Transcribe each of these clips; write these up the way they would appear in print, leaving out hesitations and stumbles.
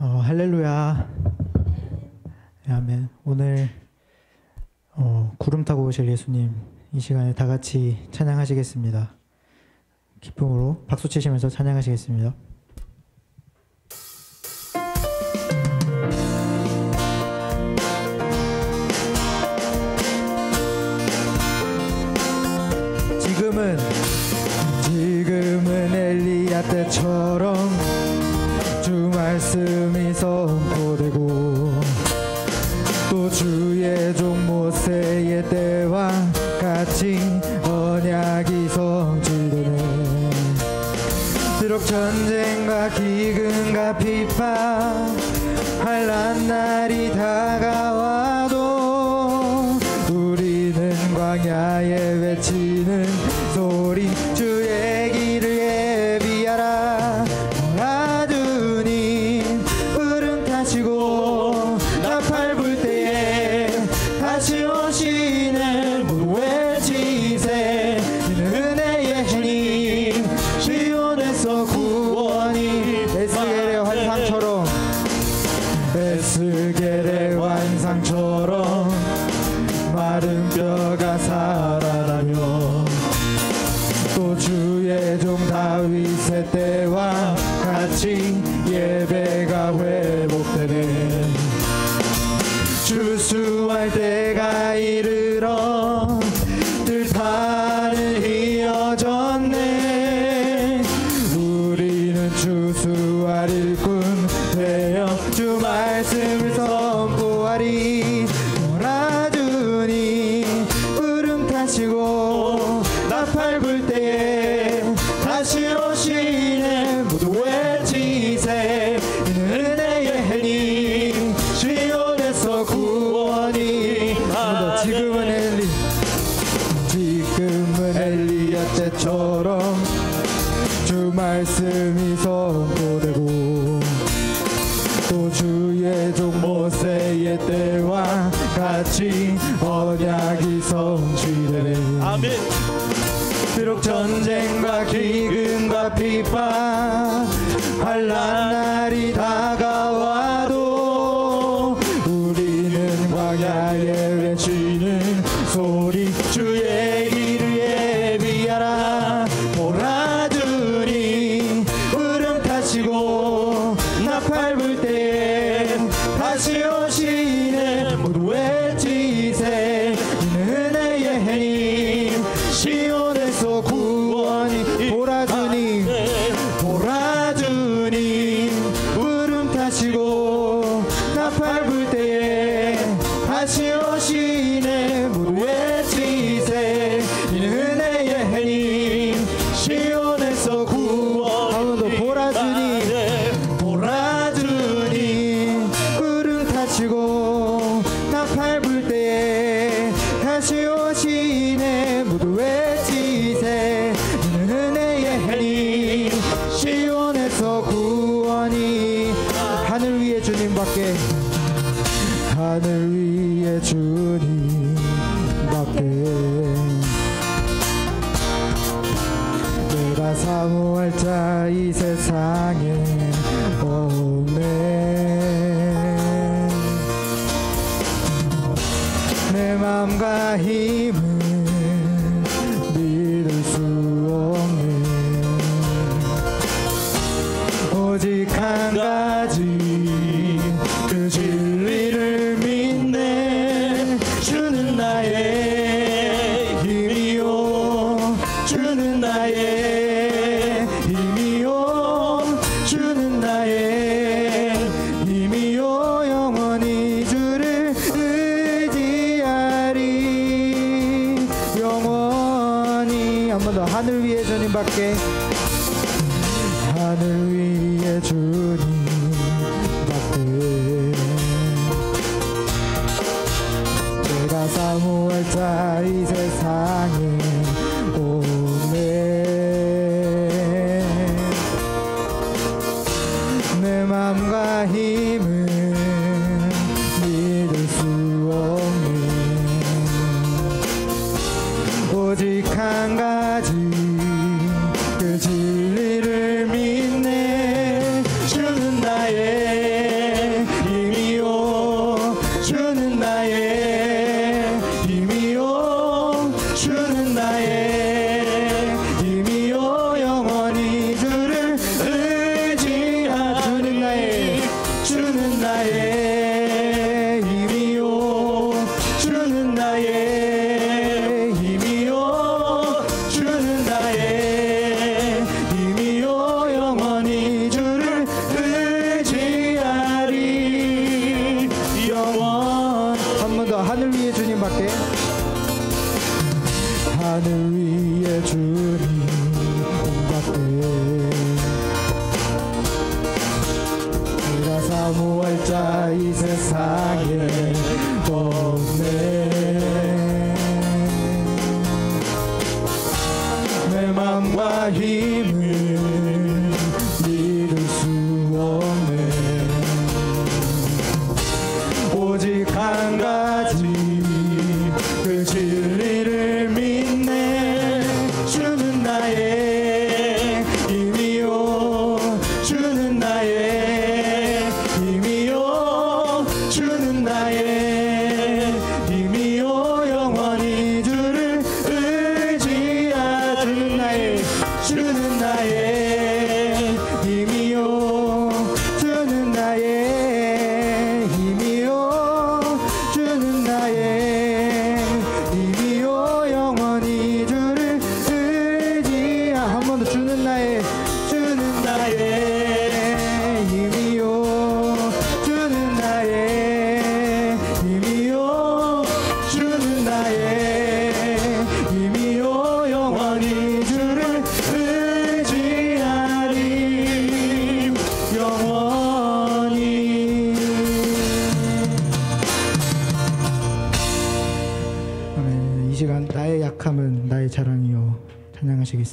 할렐루야. 네, 아멘. 오늘 구름 타고 오실 예수님 이 시간에 다 같이 찬양하시겠습니다. 기쁨으로 박수 치시면서 찬양하시겠습니다. 지금은 엘리야 때처럼 주 말씀이 선포되고 또 주의 종 모세의 때와 같이 언약이 성취되네. 비록 전쟁과 기근과 비판 환난 날이 다가와도 우리는 광야에 외치는 소리 주의 길을 예비하라. 주님 구름 타시고 나팔 불 때에 다시 오시네. 모두 외치세. 이는 은혜의 주님 시온에서 구원이 에스겔의 환상처럼 마른 뼈가 살아나며 또 주의 종 다윗의 때와 같이 예배가 회복되네. 주수할 때가 이르러 들판을 이어졌네. 우리는 주수할 일꾼 되어 주 말씀을 선포하리. 오라 주님 구름 타시고 나팔 불 때에 다시 오시네. 모두 외치세. 이는 은혜의 해님 시온에서 구원이. 지금은 엘리야 때처럼 주 말씀이 선포되고 또 주의 종 모세의 때와 같이 언약이 성취되네. 아멘. 비록 전쟁과 기근과 비판 환난 날이 다가와도 우리는 광야에 외치는 소리 주의 길을 예비하라. 오라 주님 구름 타시고 나팔 불 때에 다시 오시네. 모두 외치세. 이는 은혜의 해님 시온에서 구원이. 보라 주님 보라 주님 구름 타시고 나팔 불 때에 다시 오시네. 모두 외치세. 이는 은혜의 해님 시온에서 구원. 한번더 보라 주님 보라 주님 구름 타시고 나팔 불 때에 다시 오시네. 모두 외치세. 이는 은혜의 해님 시온에서 구원이. 하늘 위에 주님밖에 하늘 위에 주님밖에 내가 사모할 자 이 세상에 없네. 내 맘과 힘은 믿을 수 없네. 오직 한 가지 그 진리를 믿네. 주는 나의 힘이요 주는 나의 힘이요 주는 나의 힘이요 영원히 주를 의지하리. 영원히. 한 번 더. 하늘 위에 주님밖에 하늘 위에 주님밖에 내가 사모할 자 이 세상에 없네. 내 맘과 힘은 믿을 수 없네. 오직 한 가지 그 진리를 믿네.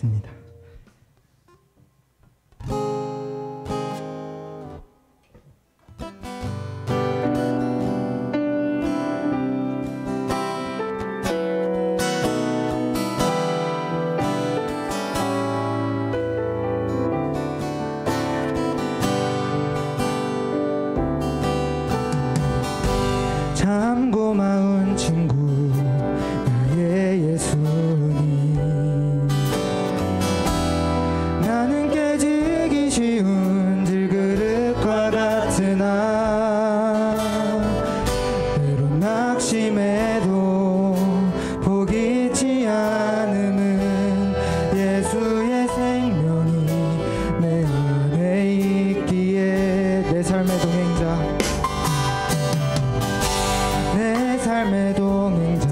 하겠습니다. 참 고마운 친구 나의 예수님, 나는 깨지기 쉬운 질그릇과 같으나 때론 낙심해도 포기치 않음은 예수의 생명이 내 안에 있기에 내 삶의 동행자, 내 삶의 동행자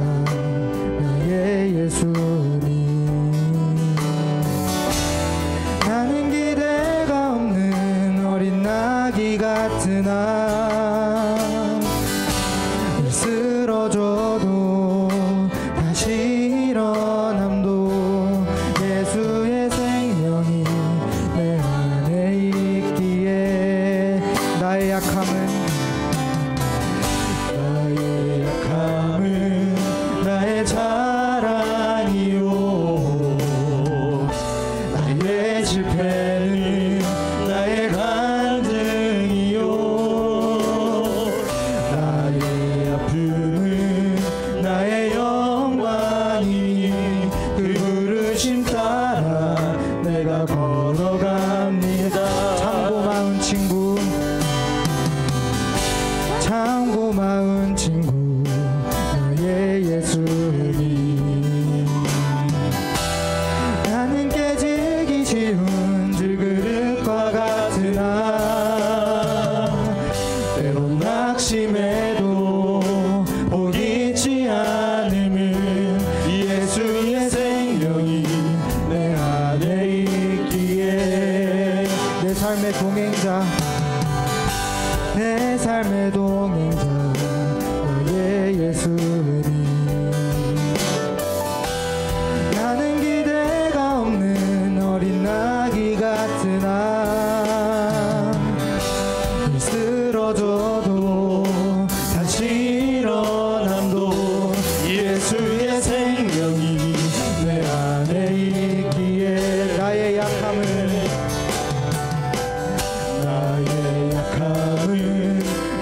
나의 예수님, 나는 기대가 없는 어린 나귀 같으나 쓰러져도 다시 일어남도 예수의 생명이 내 안에 있기에 나의 약함은 나의 자랑이요, 나의 실패는 나의 간증이요, 나의 아픔은 나의 영광이 그 부르심 따라 내가 걸어갑니다. 참 고마운 친구, 참 고마운 친구 나의 예수님, 나는 깨지기 쉬운 질그릇과 같으나 때론 낙심해도 포기치 않음은 예수의 생명이 내 안에 있기에 내 삶의 동행자, 내 삶의 동행자 나의 예수님, 나는 기대가 없는 어린 나귀 같으나 쓰러져도 다시 일어남도 예수의 생명이 내 안에 있기에 나의 약함은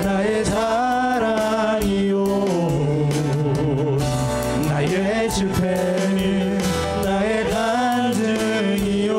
나의 자랑이요, 나의 실패는 나의 간증이요,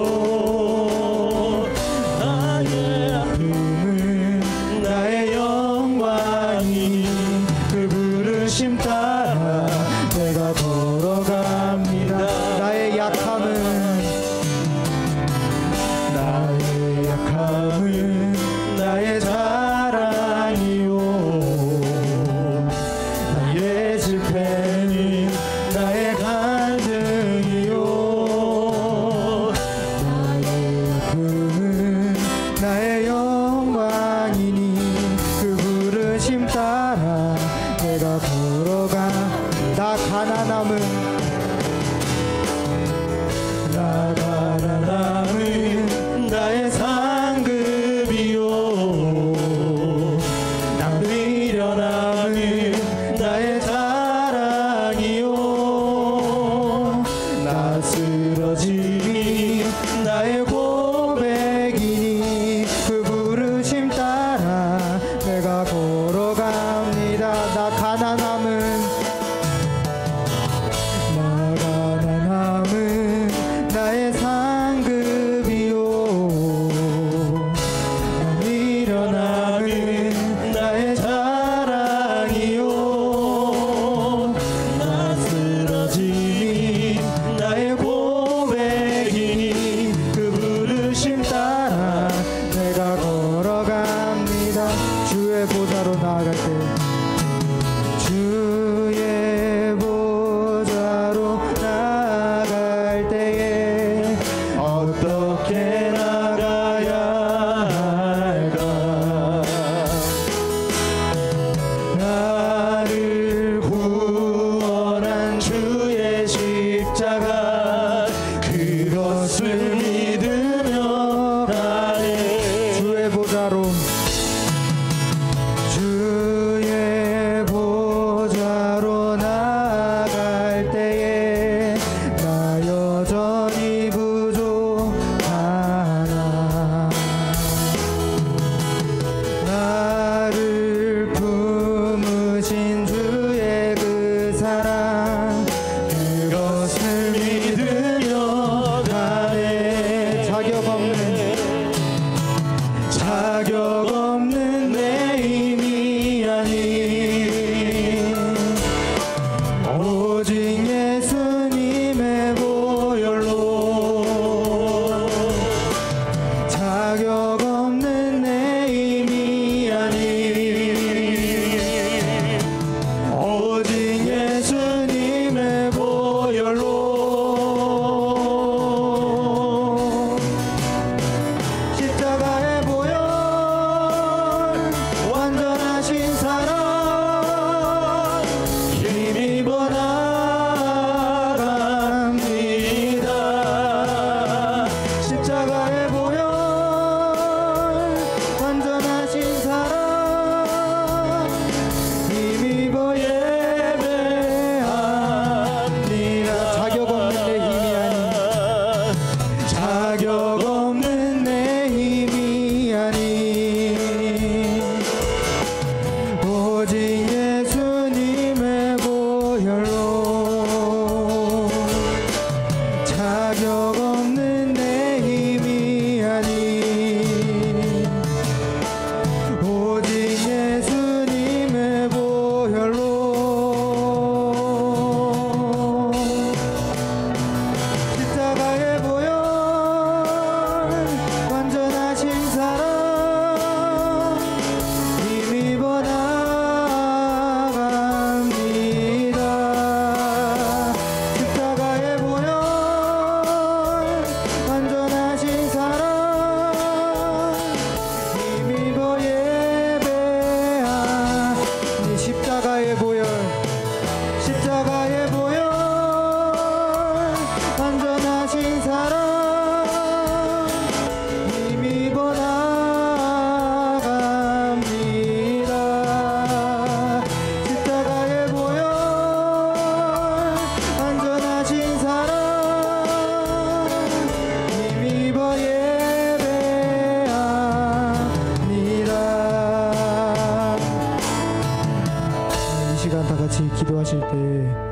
같이 기도하실 때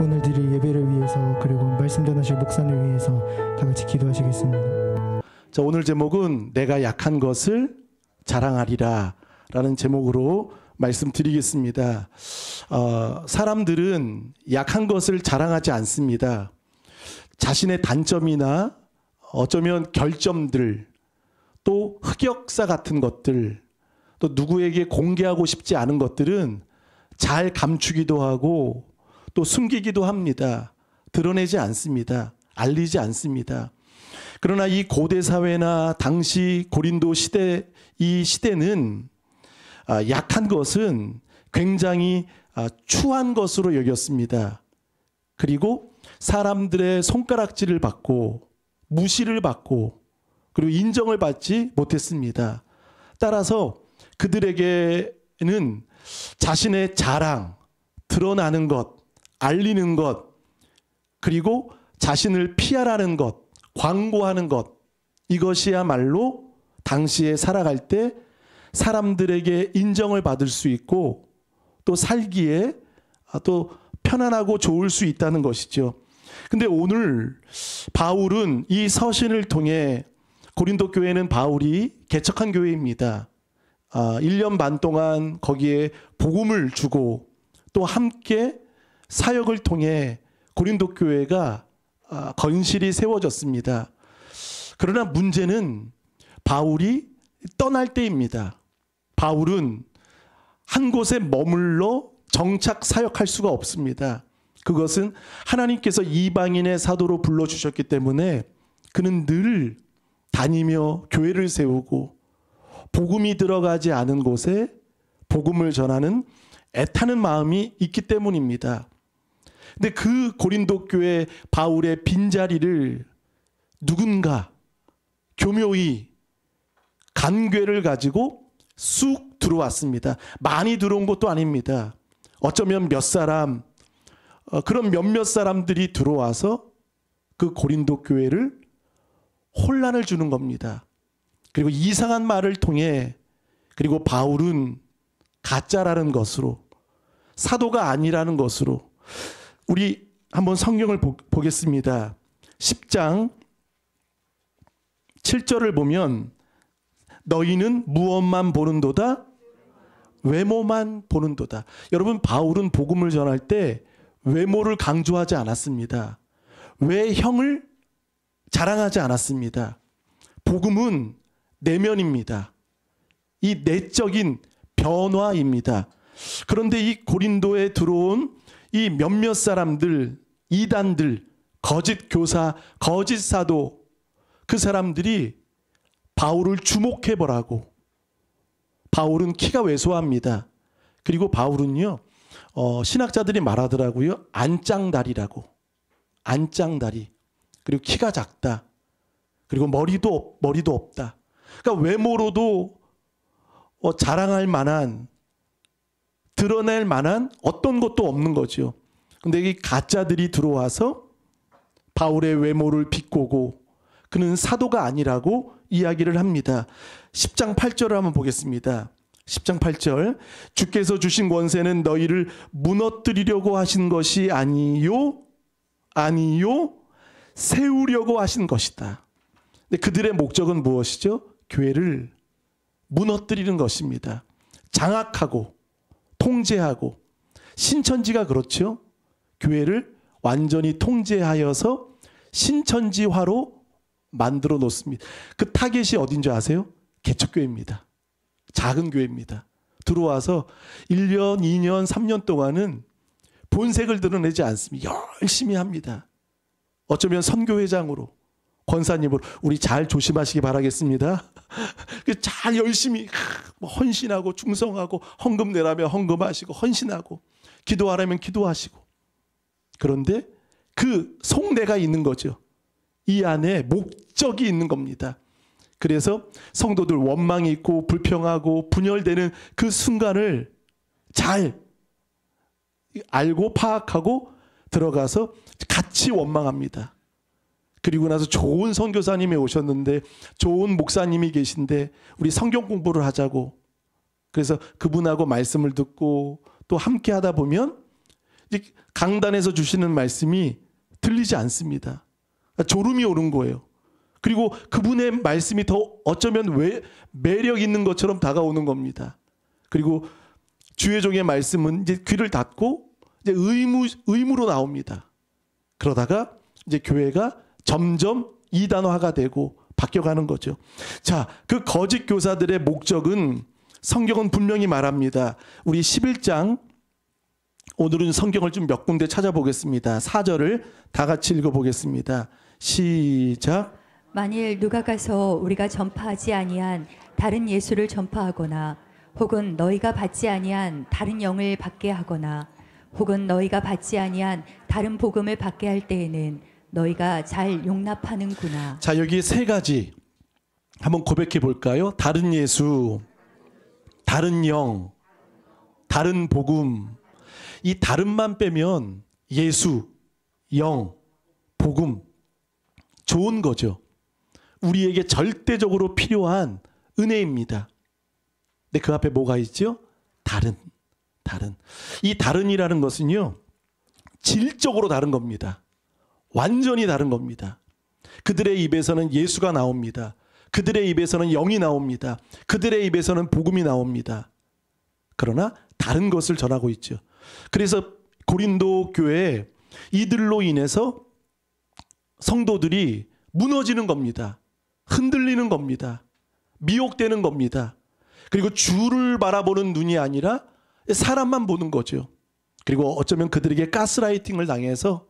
오늘 드릴 예배를 위해서 그리고 말씀 전하실 목사를 위해서 다 같이 기도하시겠습니다. 자, 오늘 제목은 내가 약한 것을 자랑하리라 라는 제목으로 말씀드리겠습니다. 사람들은 약한 것을 자랑하지 않습니다. 자신의 단점이나 어쩌면 결점들, 또 흑역사 같은 것들, 또 누구에게 공개하고 싶지 않은 것들은 잘 감추기도 하고 또 숨기기도 합니다. 드러내지 않습니다. 알리지 않습니다. 그러나 이 고대 사회나 당시 고린도 시대, 이 시대는 약한 것은 굉장히 추한 것으로 여겼습니다. 그리고 사람들의 손가락질을 받고 무시를 받고 그리고 인정을 받지 못했습니다. 따라서 그들에게는 자신의 자랑, 드러나는 것, 알리는 것, 그리고 자신을 피하라는 것, 광고하는 것, 이것이야말로 당시에 살아갈 때 사람들에게 인정을 받을 수 있고 또 살기에 또 편안하고 좋을 수 있다는 것이죠. 근데 오늘 바울은 이 서신을 통해 고린도 교회는 바울이 개척한 교회입니다. 1년 반 동안 거기에 복음을 주고 또 함께 사역을 통해 고린도 교회가 건실히 세워졌습니다. 그러나 문제는 바울이 떠날 때입니다. 바울은 한 곳에 머물러 정착 사역할 수가 없습니다. 그것은 하나님께서 이방인의 사도로 불러주셨기 때문에 그는 늘 다니며 교회를 세우고 복음이 들어가지 않은 곳에 복음을 전하는 애타는 마음이 있기 때문입니다. 근데 그 고린도 교회 바울의 빈자리를 누군가 교묘히 간괴를 가지고 쑥 들어왔습니다. 많이 들어온 것도 아닙니다. 어쩌면 몇 사람, 그런 몇몇 사람들이 들어와서 그 고린도 교회를 혼란을 주는 겁니다. 그리고 이상한 말을 통해 그리고 바울은 가짜라는 것으로 사도가 아니라는 것으로 우리 한번 성경을 보겠습니다. 10장 7절을 보면 너희는 무엇만 보는도다? 외모만 보는도다. 여러분 바울은 복음을 전할 때 외모를 강조하지 않았습니다. 외형을 자랑하지 않았습니다. 복음은 내면입니다. 이 내적인 변화입니다. 그런데 이 고린도에 들어온 이 몇몇 사람들, 이단들, 거짓 교사, 거짓 사도, 그 사람들이 바울을 주목해보라고. 바울은 키가 왜소합니다. 그리고 바울은요, 신학자들이 말하더라고요. 안짱다리라고. 안짱다리. 그리고 키가 작다. 그리고 머리도 없다. 그러니까 외모로도 자랑할 만한, 드러낼 만한 어떤 것도 없는 거죠. 근데 이 가짜들이 들어와서 바울의 외모를 비꼬고 그는 사도가 아니라고 이야기를 합니다. 10장 8절을 한번 보겠습니다. 10장 8절. 주께서 주신 권세는 너희를 무너뜨리려고 하신 것이 아니요 세우려고 하신 것이다. 근데 그들의 목적은 무엇이죠? 교회를 무너뜨리는 것입니다. 장악하고 통제하고, 신천지가 그렇죠. 교회를 완전히 통제하여서 신천지화로 만들어 놓습니다. 그 타겟이 어딘지 아세요? 개척교회입니다. 작은 교회입니다. 들어와서 1년, 2년, 3년 동안은 본색을 드러내지 않습니다. 열심히 합니다. 어쩌면 선교회장으로, 권사님으로 우리 잘 조심하시기 바라겠습니다. 잘 열심히 헌신하고 충성하고 헌금 내라면 헌금하시고 헌신하고 기도하라면 기도하시고, 그런데 그 속내가 있는 거죠. 이 안에 목적이 있는 겁니다. 그래서 성도들 원망이 있고 불평하고 분열되는 그 순간을 잘 알고 파악하고 들어가서 같이 원망합니다. 그리고 나서 좋은 선교사님이 오셨는데, 좋은 목사님이 계신데 우리 성경 공부를 하자고, 그래서 그분하고 말씀을 듣고 또 함께 하다 보면 이제 강단에서 주시는 말씀이 들리지 않습니다. 졸음이 오는 거예요. 그리고 그분의 말씀이 더 어쩌면 왜 매력 있는 것처럼 다가오는 겁니다. 그리고 주의 종의 말씀은 이제 귀를 닫고 이제 의무로 나옵니다. 그러다가 이제 교회가 점점 이단화가 되고 바뀌어가는 거죠. 자, 그 거짓 교사들의 목적은 성경은 분명히 말합니다. 우리 11장 오늘은 성경을 좀 몇 군데 찾아보겠습니다. 4절을 다 같이 읽어보겠습니다. 시작. 만일 누가 가서 우리가 전파하지 아니한 다른 예수를 전파하거나 혹은 너희가 받지 아니한 다른 영을 받게 하거나 혹은 너희가 받지 아니한 다른 복음을 받게 할 때에는 너희가 잘 용납하는구나. 자, 여기 세 가지 한번 고백해 볼까요? 다른 예수, 다른 영, 다른 복음. 이 다른만 빼면 예수, 영, 복음 좋은 거죠. 우리에게 절대적으로 필요한 은혜입니다. 근데 그 앞에 뭐가 있죠? 다른. 이 다른이라는 것은요, 질적으로 다른 겁니다. 완전히 다른 겁니다. 그들의 입에서는 예수가 나옵니다. 그들의 입에서는 영이 나옵니다. 그들의 입에서는 복음이 나옵니다. 그러나 다른 것을 전하고 있죠. 그래서 고린도 교회에 이들로 인해서 성도들이 무너지는 겁니다. 흔들리는 겁니다. 미혹되는 겁니다. 그리고 주를 바라보는 눈이 아니라 사람만 보는 거죠. 그리고 어쩌면 그들에게 가스라이팅을 당해서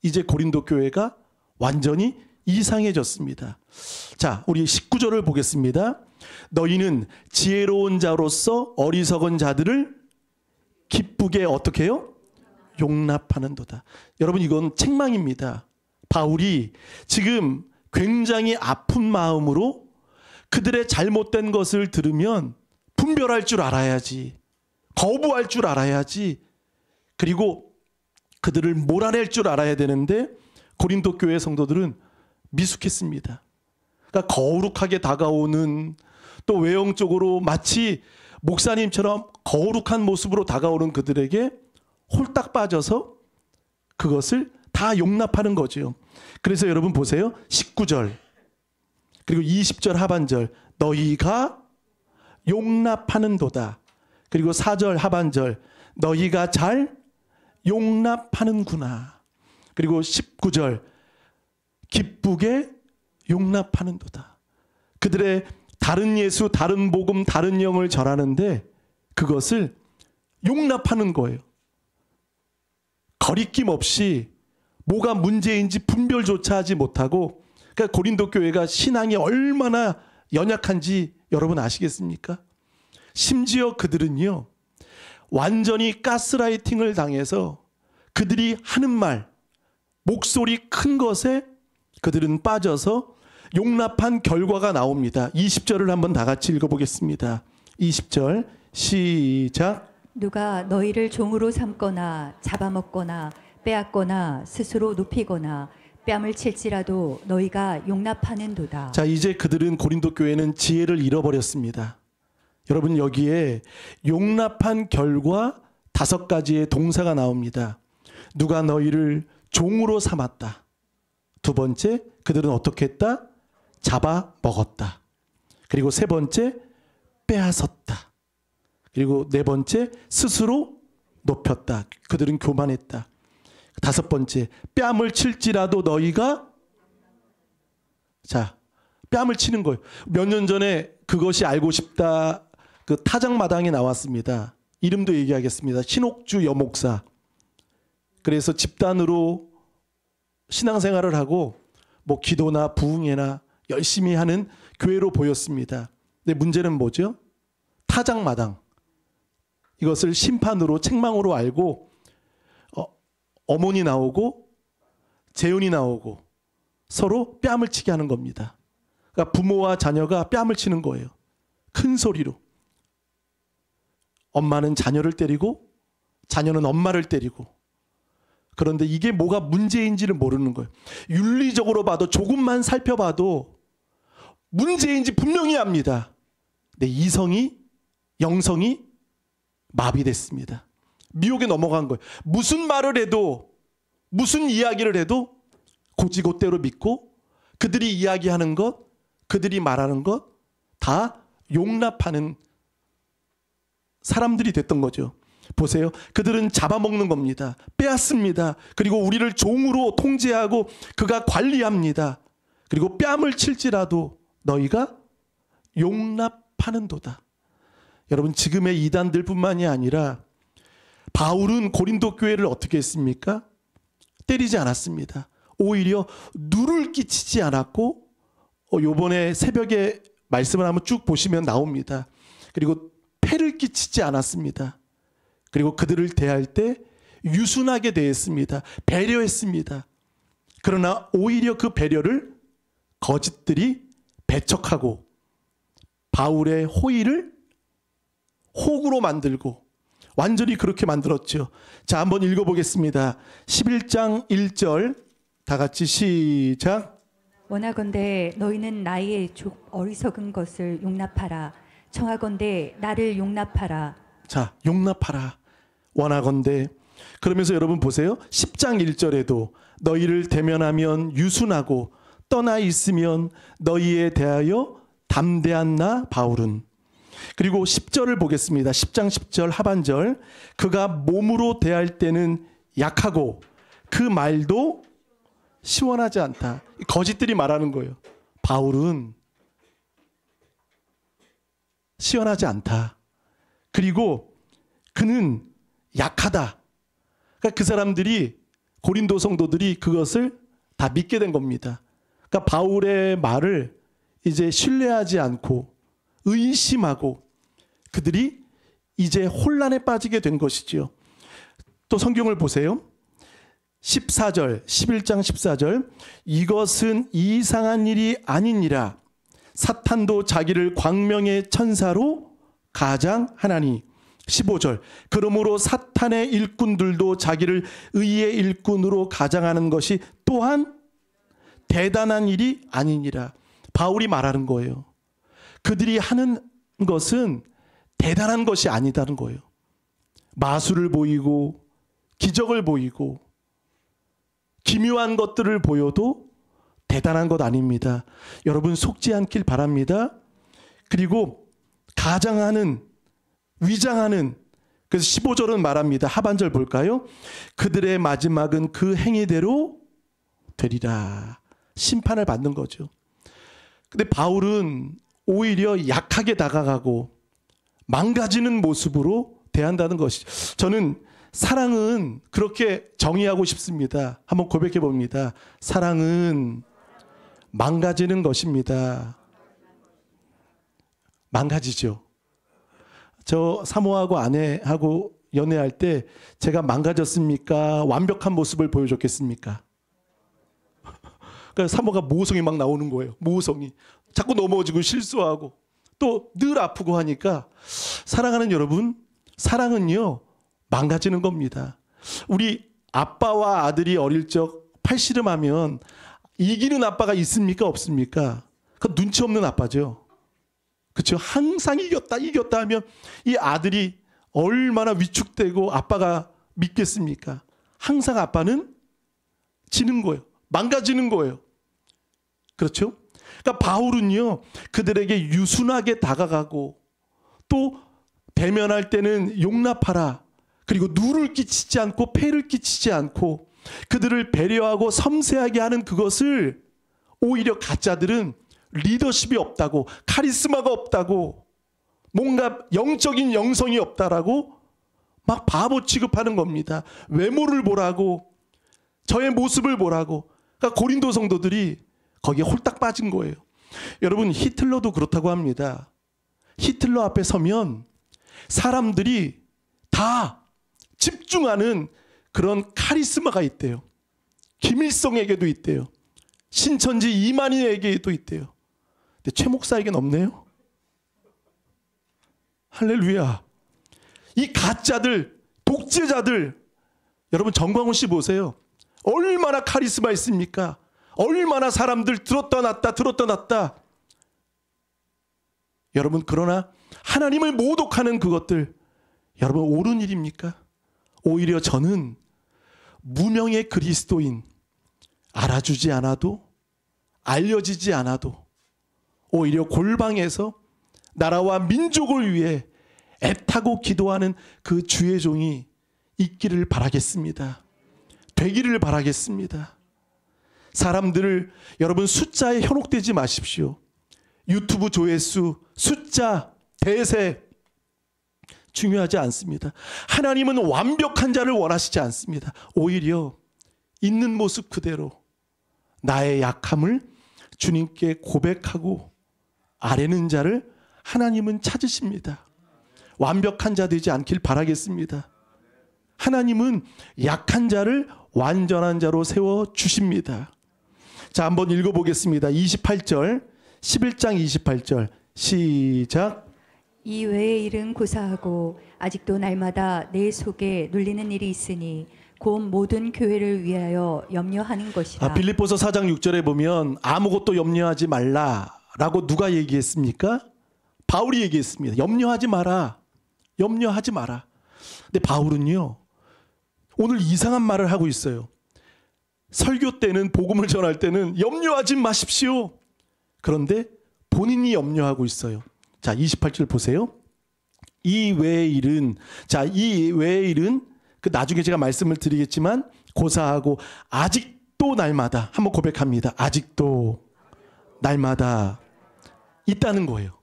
이제 고린도 교회가 완전히 이상해졌습니다. 자, 우리 19절을 보겠습니다. 너희는 지혜로운 자로서 어리석은 자들을 기쁘게 어떻게 해요? 용납하는도다. 여러분, 이건 책망입니다. 바울이 지금 굉장히 아픈 마음으로 그들의 잘못된 것을 들으면 분별할 줄 알아야지, 거부할 줄 알아야지, 그리고 그들을 몰아낼 줄 알아야 되는데 고린도 교회 성도들은 미숙했습니다. 그러니까 거룩하게 다가오는, 또 외형적으로 마치 목사님처럼 거룩한 모습으로 다가오는 그들에게 홀딱 빠져서 그것을 다 용납하는 거죠. 그래서 여러분 보세요. 19절 그리고 20절 하반절 너희가 용납하는도다. 그리고 4절 하반절 너희가 잘 용납하는구나. 그리고 19절 기쁘게 용납하는도다. 그들의 다른 예수, 다른 복음, 다른 영을 전하는데 그것을 용납하는 거예요. 거리낌 없이 뭐가 문제인지 분별조차 하지 못하고, 그러니까 고린도 교회가 신앙이 얼마나 연약한지 여러분 아시겠습니까? 심지어 그들은요, 완전히 가스라이팅을 당해서 그들이 하는 말, 목소리 큰 것에 그들은 빠져서 용납한 결과가 나옵니다. 20절을 한번 다 같이 읽어보겠습니다. 20절 시작. 누가 너희를 종으로 삼거나 잡아먹거나 빼앗거나 스스로 눕히거나 뺨을 칠지라도 너희가 용납하는도다. 자, 이제 그들은 고린도 교회는 지혜를 잃어버렸습니다. 여러분, 여기에 용납한 결과 5가지의 동사가 나옵니다. 누가 너희를 종으로 삼았다. 두 번째, 그들은 어떻게 했다? 잡아먹었다. 그리고 세 번째, 빼앗았다. 그리고 네 번째, 스스로 높였다. 그들은 교만했다. 5번째, 뺨을 칠지라도 너희가, 자, 뺨을 치는 거예요. 몇 년 전에 그것이 알고 싶다 그 타작마당에 나왔습니다. 이름도 얘기하겠습니다. 신옥주 여목사. 그래서 집단으로 신앙생활을 하고 뭐 기도나 부흥회나 열심히 하는 교회로 보였습니다. 근데 문제는 뭐죠? 타작마당. 이것을 심판으로, 책망으로 알고 어머니 나오고 재혼이 나오고 서로 뺨을 치게 하는 겁니다. 그러니까 부모와 자녀가 뺨을 치는 거예요. 큰 소리로. 엄마는 자녀를 때리고 자녀는 엄마를 때리고. 그런데 이게 뭐가 문제인지를 모르는 거예요. 윤리적으로 봐도, 조금만 살펴봐도 문제인지 분명히 압니다. 근데 이성이, 영성이 마비됐습니다. 미혹에 넘어간 거예요. 무슨 말을 해도 무슨 이야기를 해도 곧이곧대로 믿고 그들이 이야기하는 것, 그들이 말하는 것 다 용납하는 사람들이 됐던 거죠. 보세요. 그들은 잡아먹는 겁니다. 빼앗습니다. 그리고 우리를 종으로 통제하고 그가 관리합니다. 그리고 뺨을 칠지라도 너희가 용납하는도다. 여러분, 지금의 이단들뿐만이 아니라 바울은 고린도 교회를 어떻게 했습니까? 때리지 않았습니다. 오히려 누를 끼치지 않았고, 요번에 새벽에 말씀을 한번 쭉 보시면 나옵니다. 그리고 폐를 끼치지 않았습니다. 그리고 그들을 대할 때 유순하게 대했습니다. 배려했습니다. 그러나 오히려 그 배려를 거짓들이 배척하고 바울의 호의를 혹으로 만들고 완전히 그렇게 만들었죠. 자, 한번 읽어보겠습니다. 11장 1절 다 같이 시작. 원하건대 너희는 나의 어리석은 것을 용납하라. 청하건대 나를 용납하라. 자, 용납하라. 원하건대. 그러면서 여러분 보세요. 10장 1절에도 너희를 대면하면 유순하고 떠나 있으면 너희에 대하여 담대한 나 바울은. 그리고 10절을 보겠습니다. 10장 10절 하반절. 그가 몸으로 대할 때는 약하고 그 말도 시원하지 않다. 거짓들이 말하는 거예요. 바울은 시원하지 않다. 그리고 그는 약하다. 그러니까 그 사람들이, 고린도 성도들이 그것을 다 믿게 된 겁니다. 그러니까 바울의 말을 이제 신뢰하지 않고 의심하고 그들이 이제 혼란에 빠지게 된 것이지요. 또 성경을 보세요. 14절, 11장 14절. 이것은 이상한 일이 아니니라. 사탄도 자기를 광명의 천사로 가장하나니. 15절. 그러므로 사탄의 일꾼들도 자기를 의의 일꾼으로 가장하는 것이 또한 대단한 일이 아니니라. 바울이 말하는 거예요. 그들이 하는 것은 대단한 것이 아니다는 거예요. 마술을 보이고 기적을 보이고 기묘한 것들을 보여도 대단한 것 아닙니다. 여러분 속지 않길 바랍니다. 그리고 가장하는, 위장하는, 그래서 15절은 말합니다. 하반절 볼까요? 그들의 마지막은 그 행위대로 되리라. 심판을 받는 거죠. 근데 바울은 오히려 약하게 다가가고 망가지는 모습으로 대한다는 것이죠. 저는 사랑은 그렇게 정의하고 싶습니다. 한번 고백해 봅니다. 사랑은 망가지는 것입니다. 망가지죠. 저 사모하고 아내하고 연애할 때 제가 망가졌습니까? 완벽한 모습을 보여줬겠습니까? 그러니까 사모가 모성이 막 나오는 거예요. 모성이. 자꾸 넘어지고 실수하고 또 늘 아프고 하니까, 사랑하는 여러분, 사랑은요 망가지는 겁니다. 우리 아빠와 아들이 어릴 적 팔씨름하면 이기는 아빠가 있습니까? 없습니까? 그 눈치 없는 아빠죠. 그렇죠? 항상 이겼다 하면 이 아들이 얼마나 위축되고 아빠가 믿겠습니까? 항상 아빠는 지는 거예요. 망가지는 거예요. 그렇죠? 그러니까 바울은요 그들에게 유순하게 다가가고 또 대면할 때는 용납하라. 그리고 누를 끼치지 않고 폐를 끼치지 않고 그들을 배려하고 섬세하게 하는 그것을, 오히려 가짜들은 리더십이 없다고, 카리스마가 없다고, 뭔가 영적인 영성이 없다라고 막 바보 취급하는 겁니다. 외모를 보라고, 저의 모습을 보라고. 그러니까 고린도 성도들이 거기에 홀딱 빠진 거예요. 여러분, 히틀러도 그렇다고 합니다. 히틀러 앞에 서면 사람들이 다 집중하는 그런 카리스마가 있대요. 김일성에게도 있대요. 신천지 이만희에게도 있대요. 근데 최 목사에게는 없네요. 할렐루야. 이 가짜들, 독재자들, 여러분 정광훈 씨 보세요. 얼마나 카리스마 있습니까? 얼마나 사람들 들었다 놨다. 여러분, 그러나 하나님을 모독하는 그것들, 여러분 옳은 일입니까? 오히려 저는 무명의 그리스도인, 알아주지 않아도 알려지지 않아도 오히려 골방에서 나라와 민족을 위해 애타고 기도하는 그 주의 종이 있기를 바라겠습니다. 되기를 바라겠습니다. 사람들을 여러분 숫자에 현혹되지 마십시오. 유튜브 조회수, 숫자, 대세 중요하지 않습니다. 하나님은 완벽한 자를 원하시지 않습니다. 오히려 있는 모습 그대로 나의 약함을 주님께 고백하고 아뢰는 자를 하나님은 찾으십니다. 완벽한 자 되지 않길 바라겠습니다. 하나님은 약한 자를 완전한 자로 세워주십니다. 자, 한번 읽어보겠습니다. 28절, 11장 28절 시작. 이 외의 일은 고사하고 아직도 날마다 내 속에 눌리는 일이 있으니 곧 모든 교회를 위하여 염려하는 것이라. 빌립보서 4장 6절에 보면 아무것도 염려하지 말라라고 누가 얘기했습니까? 바울이 얘기했습니다. 염려하지 마라. 염려하지 마라. 근데 바울은요, 오늘 이상한 말을 하고 있어요. 설교 때는, 복음을 전할 때는 염려하지 마십시오. 그런데 본인이 염려하고 있어요. 자, 28절 보세요. 이 외의 일은, 자, 이 외의 일은 그 나중에 제가 말씀을 드리겠지만 고사하고 아직도 날마다, 한번 고백합니다. 아직도 날마다 있다는 거예요.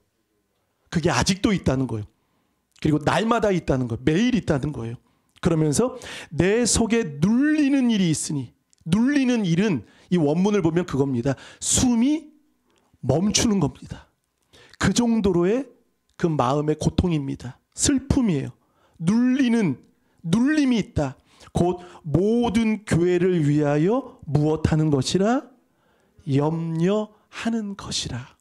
그게 아직도 있다는 거예요. 그리고 날마다 있다는 거예요. 매일 있다는 거예요. 그러면서 내 속에 눌리는 일이 있으니, 눌리는 일은 이 원문을 보면 그겁니다. 숨이 멈추는 겁니다. 그 정도로의 그 마음의 고통입니다. 슬픔이에요. 눌림이 있다. 곧 모든 교회를 위하여 무엇하는 것이라? 염려하는 것이라.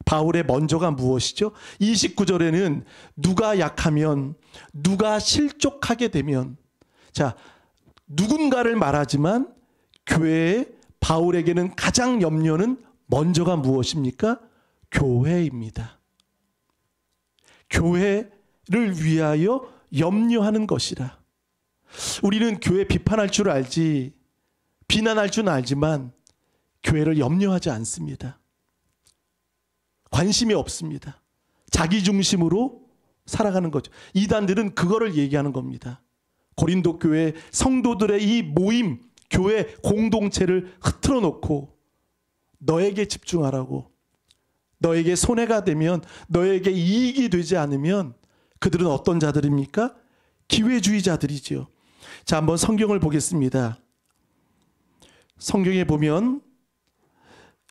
바울의 먼저가 무엇이죠? 29절에는 누가 약하면, 누가 실족하게 되면, 자, 누군가를 말하지만 교회에 바울에게는 가장 염려는 먼저가 무엇입니까? 교회입니다. 교회를 위하여 염려하는 것이라. 우리는 교회 비판할 줄 알지, 비난할 줄 알지만 교회를 염려하지 않습니다. 관심이 없습니다. 자기 중심으로 살아가는 거죠. 이단들은 그거를 얘기하는 겁니다. 고린도 교회 성도들의 이 모임, 교회 공동체를 흐트러 놓고 너에게 집중하라고, 너에게 손해가 되면, 너에게 이익이 되지 않으면 그들은 어떤 자들입니까? 기회주의자들이지요. 자, 한번 성경을 보겠습니다. 성경에 보면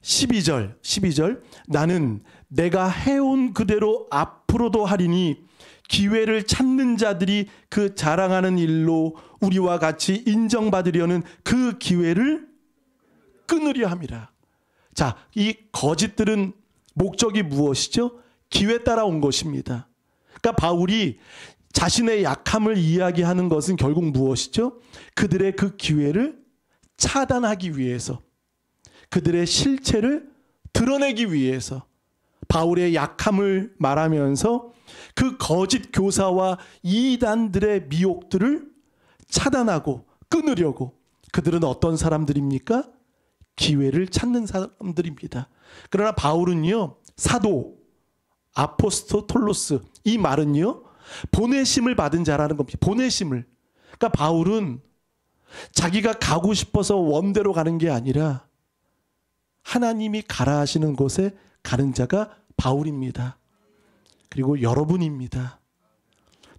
12절 나는 내가 해온 그대로 앞으로도 하리니 기회를 찾는 자들이 그 자랑하는 일로 우리와 같이 인정받으려는 그 기회를 끊으려 함이라. 자, 이 거짓들은 목적이 무엇이죠? 기회 따라온 것입니다. 그러니까 바울이 자신의 약함을 이야기하는 것은 결국 무엇이죠? 그들의 그 기회를 차단하기 위해서, 그들의 실체를 드러내기 위해서 바울의 약함을 말하면서 그 거짓 교사와 이단들의 미혹들을 차단하고 끊으려고. 그들은 어떤 사람들입니까? 기회를 찾는 사람들입니다. 그러나 바울은요, 사도, 아포스토톨로스, 이 말은요, 보내심을 받은 자라는 겁니다. 보내심을. 그러니까 바울은 자기가 가고 싶어서 원대로 가는 게 아니라 하나님이 가라 하시는 곳에 가는 자가 바울입니다. 그리고 여러분입니다.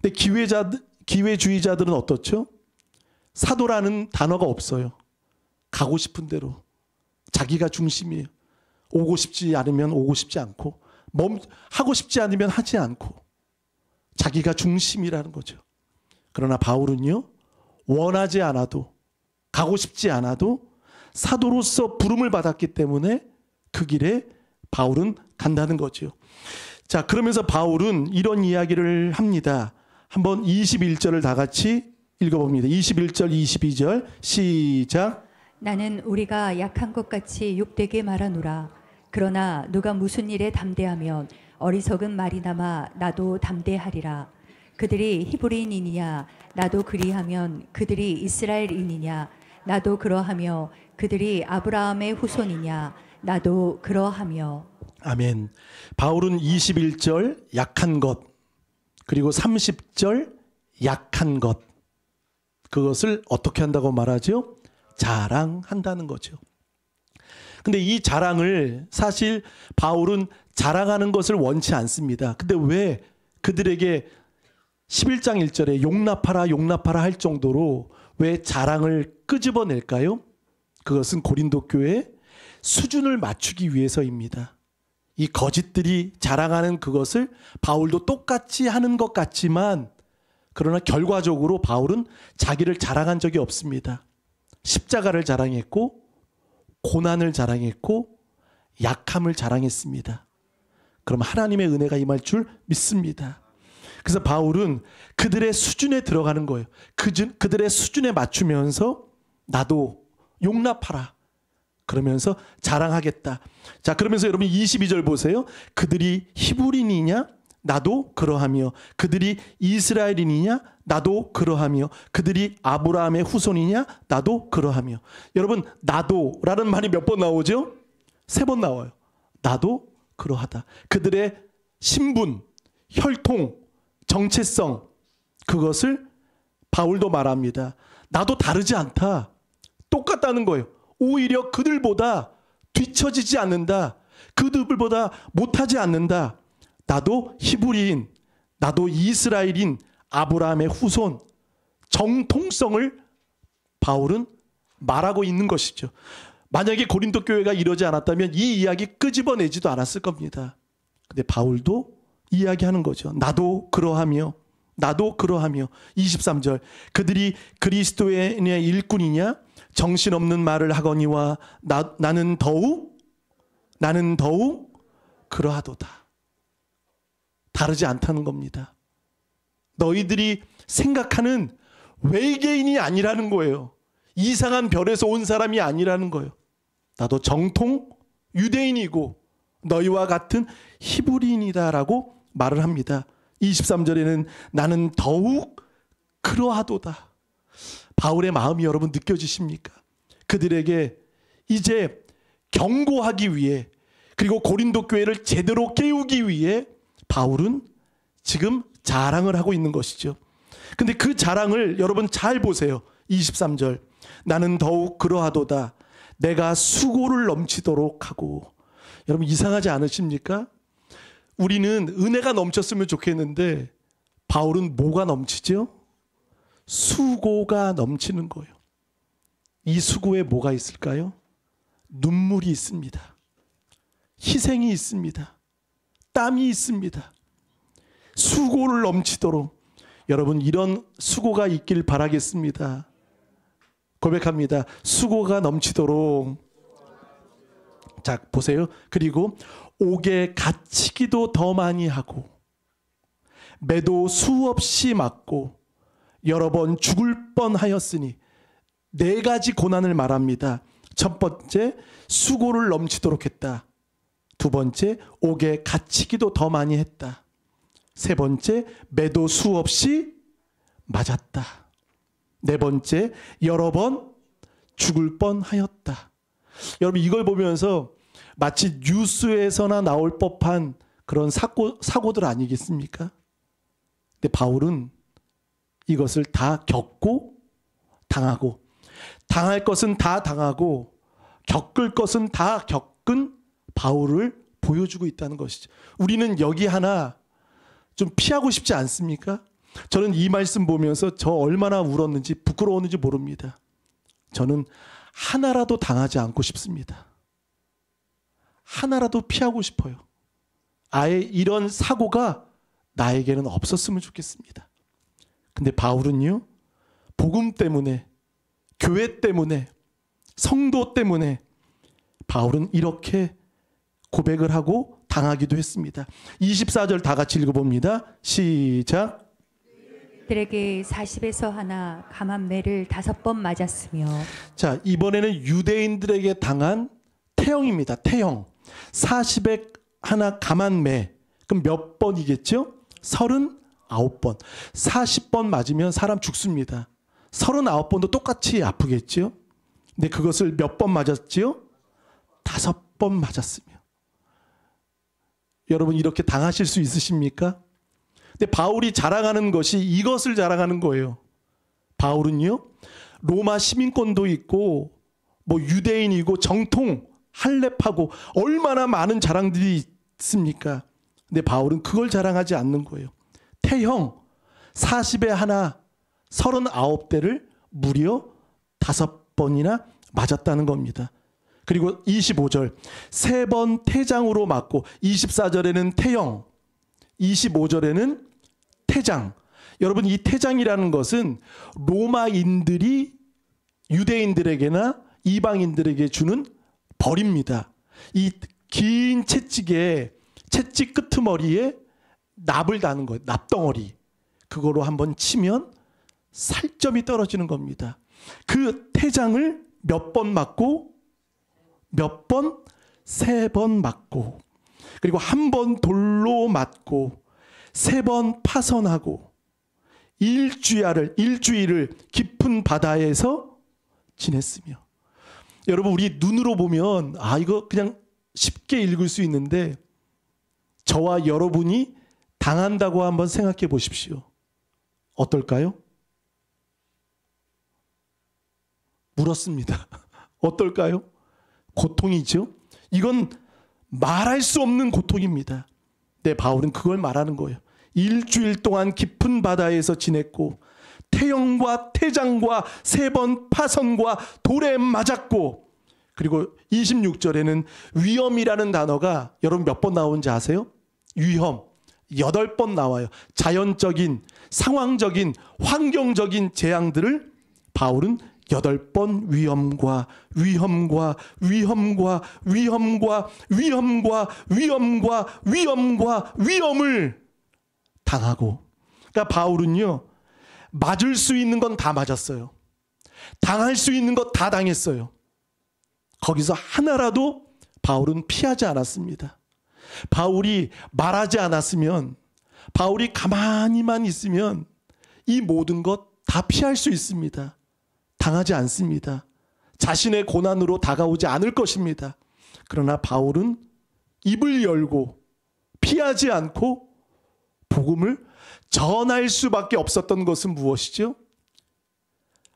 근데 기회주의자들은 어떻죠? 사도라는 단어가 없어요. 가고 싶은 대로. 자기가 중심이에요. 오고 싶지 않으면 오고 싶지 않고, 하고 싶지 않으면 하지 않고, 자기가 중심이라는 거죠. 그러나 바울은요, 원하지 않아도, 가고 싶지 않아도 사도로서 부름을 받았기 때문에 그 길에 바울은 간다는 거죠. 자, 그러면서 바울은 이런 이야기를 합니다. 한번 21절을 다 같이 읽어봅니다. 21절, 22절 시작. 나는 우리가 약한 것 같이 욕되게 말하노라. 그러나 누가 무슨 일에 담대하면 어리석은 말이나마 나도 담대하리라. 그들이 히브리인이냐 나도 그리하면 그들이 이스라엘인이냐 나도 그러하며 그들이 아브라함의 후손이냐 나도 그러하며. 아멘. 바울은 21절 약한 것, 그리고 30절 약한 것, 그것을 어떻게 한다고 말하죠? 자랑한다는 거죠. 근데 이 자랑을 사실 바울은 자랑하는 것을 원치 않습니다. 근데 왜 그들에게 11장 1절에 용납하라 용납하라 할 정도로 왜 자랑을 끄집어낼까요? 그것은 고린도 교회의 수준을 맞추기 위해서입니다. 이 거짓들이 자랑하는 그것을 바울도 똑같이 하는 것 같지만, 그러나 결과적으로 바울은 자기를 자랑한 적이 없습니다. 십자가를 자랑했고 고난을 자랑했고 약함을 자랑했습니다. 그럼 하나님의 은혜가 임할 줄 믿습니다. 그래서 바울은 그들의 수준에 들어가는 거예요. 그들의 수준에 맞추면서 나도 용납하라 그러면서 자랑하겠다. 자, 그러면서 여러분 22절 보세요. 그들이 히브리인이냐 나도 그러하며 그들이 이스라엘인이냐 나도 그러하며 그들이 아브라함의 후손이냐 나도 그러하며. 여러분 나도라는 말이 몇 번 나오죠? 3번 나와요. 나도 그러하다. 그들의 신분, 혈통, 정체성, 그것을 바울도 말합니다. 나도 다르지 않다. 똑같다는 거예요. 오히려 그들보다 뒤처지지 않는다. 그들보다 못하지 않는다. 나도 히브리인, 나도 이스라엘인, 아브라함의 후손, 정통성을 바울은 말하고 있는 것이죠. 만약에 고린도 교회가 이러지 않았다면 이 이야기 끄집어내지도 않았을 겁니다. 근데 바울도 이야기하는 거죠. 나도 그러하며 나도 그러하며. 23절 그들이 그리스도의 일꾼이냐 정신없는 말을 하거니와 나는 더욱 그러하도다. 다르지 않다는 겁니다. 너희들이 생각하는 외계인이 아니라는 거예요. 이상한 별에서 온 사람이 아니라는 거예요. 나도 정통 유대인이고 너희와 같은 히브리인이다라고 말을 합니다. 23절에는 나는 더욱 그러하도다. 바울의 마음이 여러분 느껴지십니까? 그들에게 이제 경고하기 위해, 그리고 고린도 교회를 제대로 깨우기 위해 바울은 지금 자랑을 하고 있는 것이죠. 근데 그 자랑을 여러분 잘 보세요. 23절 나는 더욱 그러하도다. 내가 수고를 넘치도록 하고. 여러분 이상하지 않으십니까? 우리는 은혜가 넘쳤으면 좋겠는데 바울은 뭐가 넘치죠? 수고가 넘치는 거예요. 이 수고에 뭐가 있을까요? 눈물이 있습니다. 희생이 있습니다. 땀이 있습니다. 수고를 넘치도록. 여러분 이런 수고가 있길 바라겠습니다. 고백합니다. 수고가 넘치도록. 자 보세요. 그리고 옥에 갇히기도 더 많이 하고 매도 수없이 맞고 여러 번 죽을 뻔하였으니. 4가지 고난을 말합니다. 첫 번째 수고를 넘치도록 했다. 두 번째 옥에 갇히기도 더 많이 했다. 세 번째 매도 수없이 맞았다. 네 번째 여러 번 죽을 뻔하였다. 여러분 이걸 보면서 마치 뉴스에서나 나올 법한 그런 사고들 아니겠습니까? 근데 바울은 이것을 다 겪고 당하고, 당할 것은 다 당하고 겪을 것은 다 겪은 바울을 보여주고 있다는 것이죠. 우리는 여기 하나 좀 피하고 싶지 않습니까? 저는 이 말씀 보면서 저 얼마나 울었는지 부끄러웠는지 모릅니다. 저는 하나라도 당하지 않고 싶습니다. 하나라도 피하고 싶어요. 아예 이런 사고가 나에게는 없었으면 좋겠습니다. 근데 바울은요, 복음 때문에, 교회 때문에, 성도 때문에 바울은 이렇게 고백을 하고 당하기도 했습니다. 24절 다 같이 읽어봅니다. 시작. 그들에게 40에서 하나 감한 매를 5번 맞았으며. 자, 이번에는 유대인들에게 당한 태형입니다. 태형. 40에 하나 감한 매. 그럼 몇 번이겠죠? 39 39번. 40번 맞으면 사람 죽습니다. 39번도 똑같이 아프겠지요? 근데 그것을 몇 번 맞았지요? 5번 맞았으며. 여러분 이렇게 당하실 수 있으십니까? 근데 바울이 자랑하는 것이 이것을 자랑하는 거예요. 바울은요, 로마 시민권도 있고 뭐 유대인이고 정통 할렙하고 얼마나 많은 자랑들이 있습니까? 근데 바울은 그걸 자랑하지 않는 거예요. 태형 40에 하나 39대를 무려 5번이나 맞았다는 겁니다. 그리고 25절 3번 태장으로 맞고 24절에는 태형 25절에는 태장. 여러분 이 태장이라는 것은 로마인들이 유대인들에게나 이방인들에게 주는 벌입니다. 이 긴 채찍에 채찍 끄트머리에 납을 다는 거예요. 납덩어리. 그거로 한번 치면 살점이 떨어지는 겁니다. 그 태장을 몇 번 맞고 몇 번? 3번 맞고 그리고 한 번 돌로 맞고 3번 파선하고 일주일을 깊은 바다에서 지냈으며. 여러분 우리 눈으로 보면 이거 그냥 쉽게 읽을 수 있는데 저와 여러분이 당한다고 한번 생각해 보십시오. 어떨까요? 물었습니다. 어떨까요? 고통이죠. 이건 말할 수 없는 고통입니다. 네, 바울은 그걸 말하는 거예요. 일주일 동안 깊은 바다에서 지냈고 태형과 태장과 3번 파선과 돌에 맞았고 그리고 26절에는 위험이라는 단어가 여러분 몇 번 나오는지 아세요? 위험 8번 나와요. 자연적인 상황적인 환경적인 재앙들을 바울은 8번 위험과 위험을 당하고. 그러니까 바울은요, 맞을 수 있는 건 다 맞았어요. 당할 수 있는 것 다 당했어요. 거기서 하나라도 바울은 피하지 않았습니다. 바울이 말하지 않았으면, 바울이 가만히만 있으면 이 모든 것 다 피할 수 있습니다. 당하지 않습니다. 자신의 고난으로 다가오지 않을 것입니다. 그러나 바울은 입을 열고 피하지 않고 복음을 전할 수밖에 없었던 것은 무엇이죠?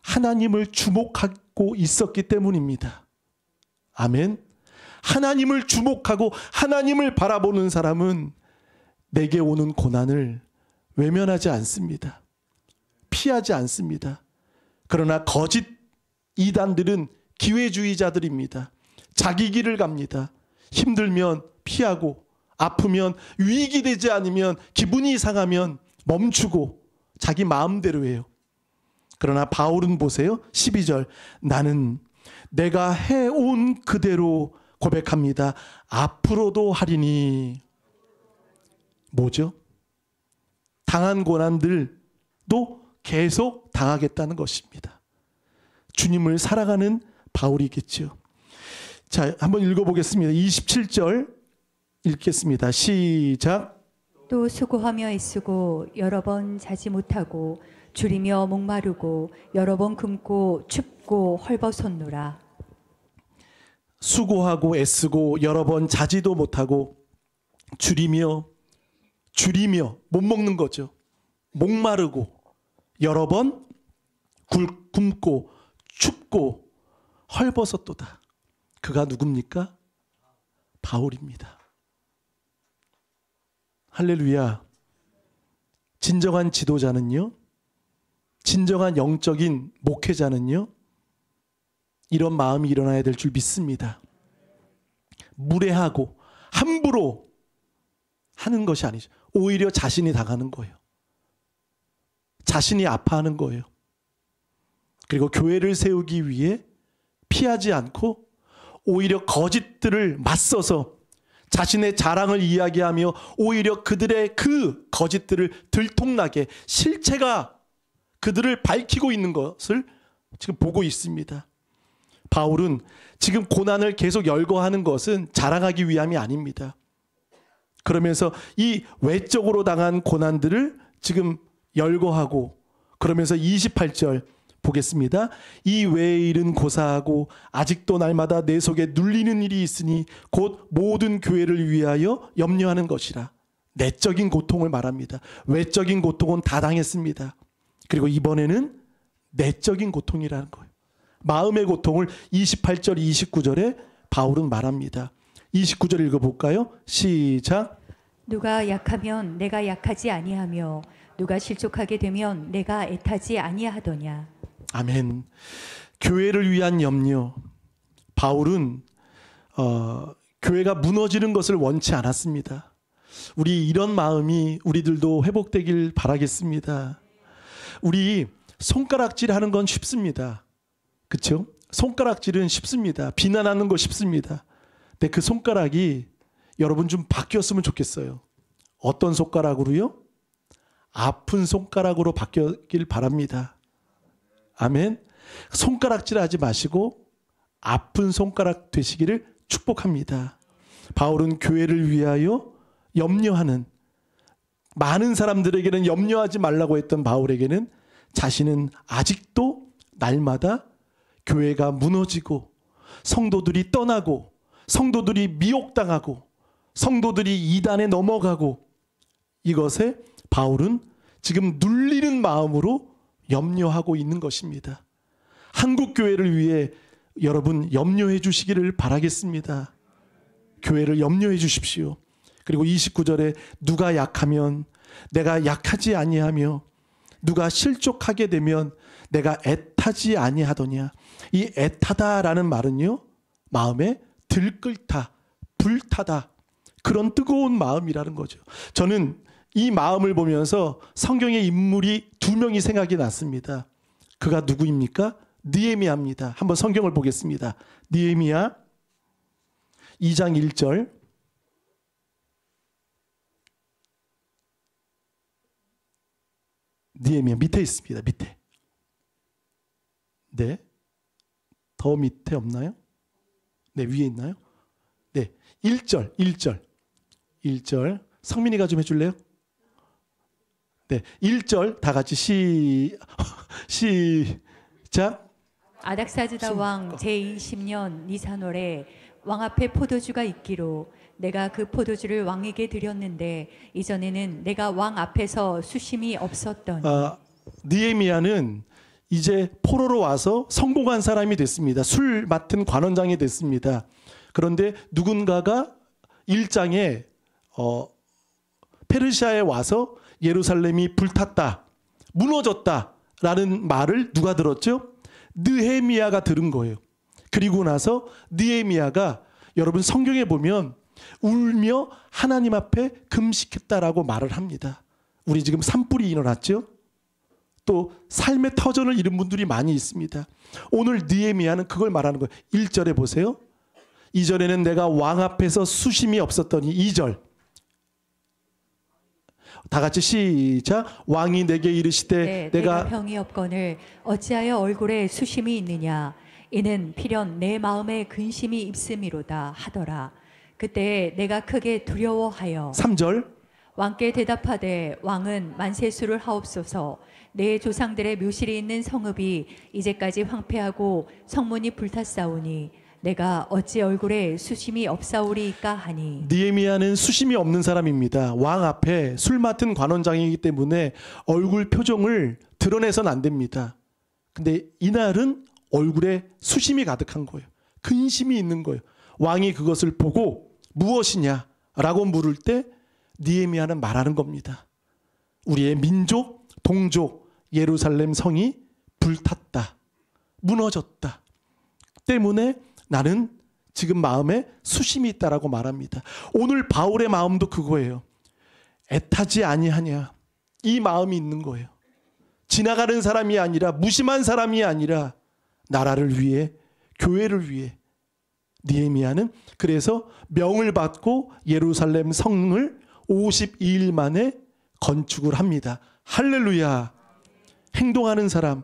하나님을 주목하고 있었기 때문입니다. 아멘. 하나님을 주목하고 하나님을 바라보는 사람은 내게 오는 고난을 외면하지 않습니다. 피하지 않습니다. 그러나 거짓 이단들은 기회주의자들입니다. 자기 길을 갑니다. 힘들면 피하고 아프면 위기되지 않으면 기분이 상하면 멈추고 자기 마음대로 해요. 그러나 바울은 보세요. 12절 나는 내가 해온 그대로 고백합니다. 앞으로도 하리니. 뭐죠? 당한 고난들도 계속 당하겠다는 것입니다. 주님을 살아가는 바울이겠죠. 자, 한번 읽어보겠습니다. 27절 읽겠습니다. 시작. 또 수고하며 애쓰고 여러 번 자지 못하고 줄이며 목마르고 여러 번 굶고 춥고 헐벗었노라. 수고하고 애쓰고 여러 번 자지도 못하고 줄이며 못 먹는 거죠. 목마르고 여러 번 굶고 춥고 헐벗었도다. 그가 누굽니까? 바울입니다. 할렐루야. 진정한 지도자는요, 진정한 영적인 목회자는요, 이런 마음이 일어나야 될 줄 믿습니다. 무례하고 함부로 하는 것이 아니죠. 오히려 자신이 당하는 거예요. 자신이 아파하는 거예요. 그리고 교회를 세우기 위해 피하지 않고 오히려 거짓들을 맞서서 자신의 자랑을 이야기하며 오히려 그들의 그 거짓들을 들통나게 실체가 그들을 밝히고 있는 것을 지금 보고 있습니다. 바울은 지금 고난을 계속 열거하는 것은 자랑하기 위함이 아닙니다. 그러면서 이 외적으로 당한 고난들을 지금 열거하고 그러면서 28절 보겠습니다. 이 외의 일은 고사하고 아직도 날마다 내 속에 눌리는 일이 있으니 곧 모든 교회를 위하여 염려하는 것이라. 내적인 고통을 말합니다. 외적인 고통은 다 당했습니다. 그리고 이번에는 내적인 고통이라는 거예요. 마음의 고통을 28절, 29절에 바울은 말합니다. 29절 읽어볼까요? 시작. 누가 약하면 내가 약하지 아니하며 누가 실족하게 되면 내가 애타지 아니하더냐. 아멘. 교회를 위한 염려. 바울은 교회가 무너지는 것을 원치 않았습니다. 우리 이런 마음이 우리들도 회복되길 바라겠습니다. 우리 손가락질 하는 건 쉽습니다. 그렇죠? 손가락질은 쉽습니다. 비난하는 거 쉽습니다. 근데 그 손가락이 여러분 좀 바뀌었으면 좋겠어요. 어떤 손가락으로요? 아픈 손가락으로 바뀌길 바랍니다. 아멘. 손가락질 하지 마시고 아픈 손가락 되시기를 축복합니다. 바울은 교회를 위하여 염려하는, 많은 사람들에게는 염려하지 말라고 했던 바울에게는 자신은 아직도 날마다 교회가 무너지고 성도들이 떠나고 성도들이 미혹당하고 성도들이 이단에 넘어가고 이것에 바울은 지금 눌리는 마음으로 염려하고 있는 것입니다. 한국 교회를 위해 여러분 염려해 주시기를 바라겠습니다. 교회를 염려해 주십시오. 그리고 29절에 누가 약하면 내가 약하지 아니하며 누가 실족하게 되면 내가 애타지 아니하더냐. 이 애타다라는 말은요, 마음에 들끓다, 불타다, 그런 뜨거운 마음이라는 거죠. 저는 이 마음을 보면서 성경의 인물이 두 명이 생각이 났습니다. 그가 누구입니까? 느헤미야입니다. 한번 성경을 보겠습니다. 느헤미야 2장 1절. 느헤미야 밑에 있습니다. 밑에. 네. 더 밑에 없나요? 네, 위에 있나요? 네. 1절. 성민이가 좀 해줄래요? 네. 1절 다 같이 시작. 아닥사스다 왕 제20년 니산월에 왕 앞에 포도주가 있기로 내가 그 포도주를 왕에게 드렸는데 이전에는 내가 왕 앞에서 수심이 없었더니. 느헤미야는 이제 포로로 와서 성공한 사람이 됐습니다. 술 맡은 관원장이 됐습니다. 그런데 누군가가 1장에 페르시아에 와서 예루살렘이 불탔다, 무너졌다라는 말을 누가 들었죠? 느헤미야가 들은 거예요. 그리고 나서 느헤미야가 여러분 성경에 보면 울며 하나님 앞에 금식했다라고 말을 합니다. 우리 지금 산불이 일어났죠? 또 삶의 터전을 잃은 분들이 많이 있습니다. 오늘 느헤미야는 그걸 말하는 거예요. 1절에 보세요. 이전에는 내가 왕 앞에서 수심이 없었더니 2절. 다 같이 시작. 왕이 내게 이르시되 내가 병이 없거늘 어찌하여 얼굴에 수심이 있느냐. 이는 필연 내 마음에 근심이 있음이로다 하더라. 그때 내가 크게 두려워하여 3절. 왕께 대답하되 왕은 만세수를 하옵소서. 내 조상들의 묘실이 있는 성읍이 이제까지 황폐하고 성문이 불탔사오니 내가 어찌 얼굴에 수심이 없사오리이까 하니. 느헤미야는 수심이 없는 사람입니다. 왕 앞에 술 맡은 관원장이기 때문에 얼굴 표정을 드러내선 안 됩니다. 근데 이날은 얼굴에 수심이 가득한 거예요. 근심이 있는 거예요. 왕이 그것을 보고 무엇이냐라고 물을 때 느헤미야는 말하는 겁니다. 우리의 민족, 동족, 예루살렘 성이 불탔다, 무너졌다 때문에 나는 지금 마음에 수심이 있다라고 말합니다. 오늘 바울의 마음도 그거예요. 애타지 아니하냐, 이 마음이 있는 거예요. 지나가는 사람이 아니라, 무심한 사람이 아니라 나라를 위해, 교회를 위해. 느헤미야는 그래서 명을 받고 예루살렘 성을 52일 만에 건축을 합니다. 할렐루야. 행동하는 사람,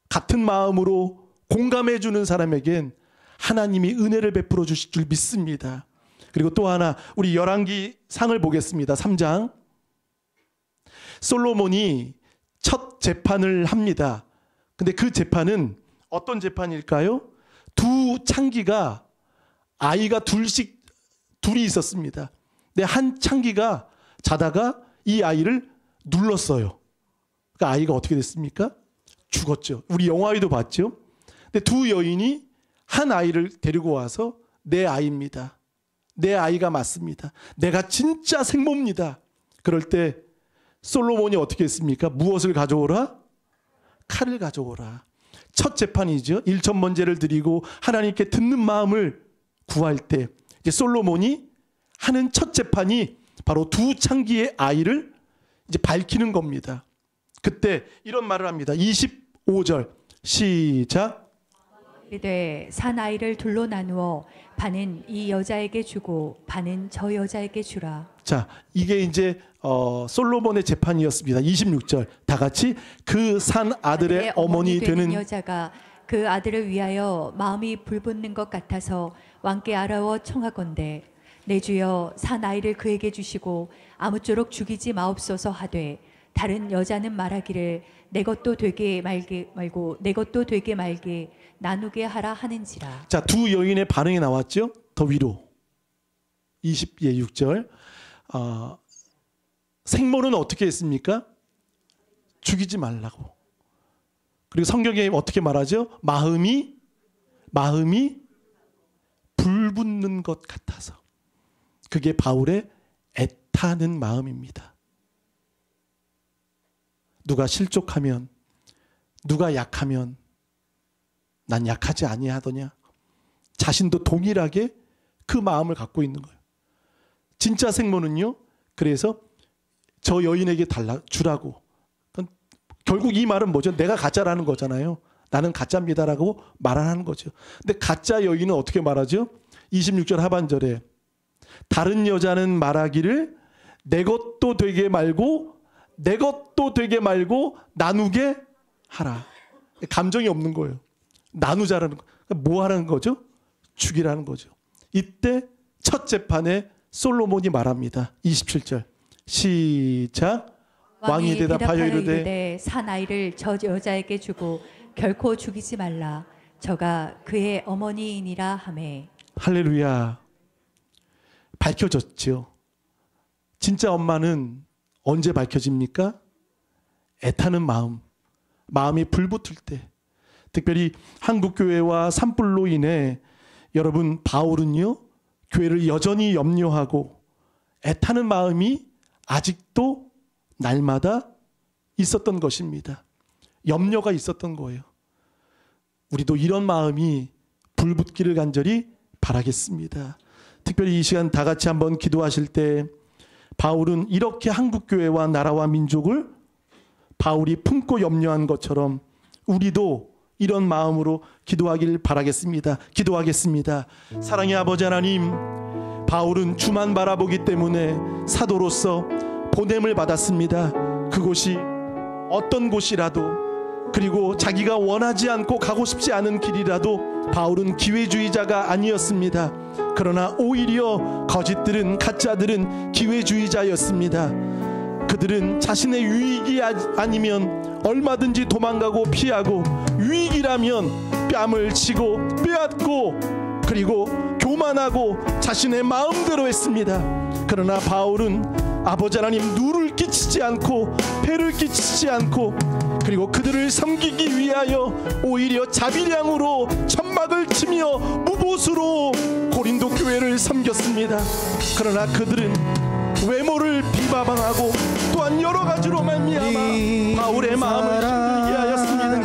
같은 마음으로 공감해 주는 사람에겐 하나님이 은혜를 베풀어 주실 줄 믿습니다. 그리고 또 하나, 우리 열왕기 상을 보겠습니다. 3장. 솔로몬이 첫 재판을 합니다. 근데 그 재판은 어떤 재판일까요? 두 창기가 아이가 둘이 있었습니다. 근데 한 창기가 자다가 이 아이를 눌렀어요. 그러니까 아이가 어떻게 됐습니까? 죽었죠. 우리 영화에도 봤죠. 근데 두 여인이 한 아이를 데리고 와서 내 아이입니다. 내 아이가 맞습니다. 내가 진짜 생모입니다. 그럴 때 솔로몬이 어떻게 했습니까? 무엇을 가져오라? 칼을 가져오라. 첫 재판이죠. 일천번제를 드리고 하나님께 듣는 마음을 구할 때 이제 솔로몬이 하는 첫 재판이 바로 두 창기의 아이를 이제 밝히는 겁니다. 그때 이런 말을 합니다. 25절 시작. 이르되 산 아이를 둘로 나누어 반은 이 여자에게 주고 반은 저 여자에게 주라. 자, 이게 이제 솔로몬의 재판이었습니다. 26절 다 같이 그 산 아들의 어머니 되는 여자가 그 아들을 위하여 마음이 불붙는 것 같아서 왕께 아뢰어 청하건대 내 주여 산 아이를 그에게 주시고 아무쪼록 죽이지 마옵소서 하되 다른 여자는 말하기를 내 것도 되게 말고 내 것도 되게 말게 나누게 하라 하는지라. 자, 두 여인의 반응이 나왔죠. 더 위로 26절 생모는 어떻게 했습니까? 죽이지 말라고. 그리고 성경에 어떻게 말하죠? 마음이 불붙는 것 같아서. 그게 바울의 애타는 마음입니다. 누가 실족하면, 누가 약하면 난 약하지 아니하더냐. 자신도 동일하게 그 마음을 갖고 있는 거예요. 진짜 생모는요. 그래서 저 여인에게 주라고. 결국 이 말은 뭐죠? 내가 가짜라는 거잖아요. 나는 가짜입니다라고 말하는 거죠. 근데 가짜 여인은 어떻게 말하죠? 26절 하반절에 다른 여자는 말하기를 내 것도 되게 말고 내 것도 되게 말고 나누게 하라. 감정이 없는 거예요. 나누자라는 거. 뭐 하라는 거죠? 죽이라는 거죠. 이때 첫 재판에 솔로몬이 말합니다. 27절 시작. 왕이 대답하여 이르되 산 아이를 저 여자에게 주고 결코 죽이지 말라. 저가 그의 어머니이니라 하매. 할렐루야. 밝혀졌죠. 진짜 엄마는 언제 밝혀집니까? 애타는 마음이 불붙을 때. 특별히 한국교회와 산불로 인해 여러분 바울은요 교회를 여전히 염려하고 애타는 마음이 아직도 날마다 있었던 것입니다. 염려가 있었던 거예요. 우리도 이런 마음이 불붙기를 간절히 바라겠습니다. 특별히 이 시간 다 같이 한번 기도하실 때 바울은 이렇게 한국교회와 나라와 민족을 바울이 품고 염려한 것처럼 우리도 이런 마음으로 기도하길 바라겠습니다. 기도하겠습니다. 사랑의 아버지 하나님, 바울은 주만 바라보기 때문에 사도로서 보냄을 받았습니다. 그곳이 어떤 곳이라도 그리고 자기가 원하지 않고 가고 싶지 않은 길이라도 바울은 기회주의자가 아니었습니다. 그러나 오히려 거짓들은 가짜들은 기회주의자였습니다. 그들은 자신의 유익이 아니면 얼마든지 도망가고 피하고 유익이라면 뺨을 치고 빼앗고 그리고 교만하고 자신의 마음대로 했습니다. 그러나 바울은 아버지 하나님 누를 끼치지 않고 폐를 끼치지 않고 그리고 그들을 섬기기 위하여 오히려 자비량으로 천막을 치며 무보수로 고린도 교회를 섬겼습니다. 그러나 그들은 외모를 비방하고 또한 여러 가지로 말미암아 바울의 마음을 힘들게 하였습니다.